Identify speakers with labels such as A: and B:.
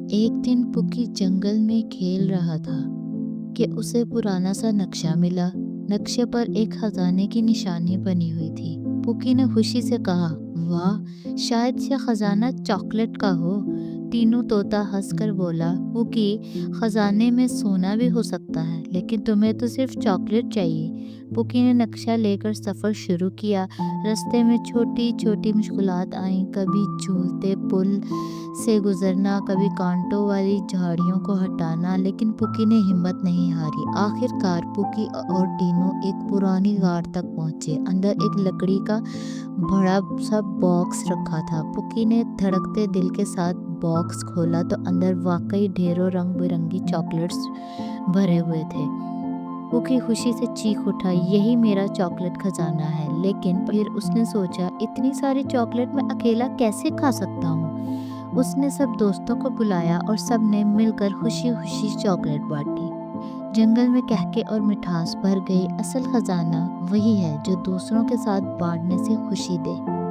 A: ایک دن پکی جنگل میں کھیل رہا تھا کہ اسے پرانا سا نقشہ ملا۔ نقشے پر ایک خزانے کی نشانی بنی ہوئی تھی۔ پکی نے خوشی سے کہا، واہ، شاید یہ خزانہ چاکلیٹ کا ہو۔ تینوں طوطا ہنس کر بولا، پکی، خزانے میں سونا بھی ہو سکتا ہے، لیکن تمہیں تو صرف چاکلیٹ چاہیے۔ پکی نے نقشہ لے کر سفر شروع کیا۔ رستے میں چھوٹی چھوٹی مشکلات آئیں، کبھی جھولتے پل سے گزرنا، کبھی کانٹوں والی جھاڑیوں کو ہٹانا، لیکن پکی نے ہمت نہیں ہاری۔ آخر کار پکی اور ٹینو ایک پرانی غار تک پہنچے۔ اندر ایک لکڑی کا بڑا سا باکس رکھا تھا۔ پکی نے دھڑکتے دل کے ساتھ باکس کھولا تو اندر واقعی ڈھیروں رنگ برنگی چاکلیٹس بھرے ہوئے تھے۔ پکی خوشی سے چیخ اٹھا، یہی میرا چاکلیٹ خزانہ ہے۔ لیکن پھر اس نے سوچا، اتنی ساری چاکلیٹ میں اکیلا کیسے کھا سکتا ہوں؟ اس نے سب دوستوں کو بلایا اور سب نے مل کر خوشی خوشی چاکلیٹ بانٹی۔ جنگل میں کہکے اور مٹھاس بھر گئی۔ اصل خزانہ وہی ہے جو دوسروں کے ساتھ بانٹنے سے خوشی دے۔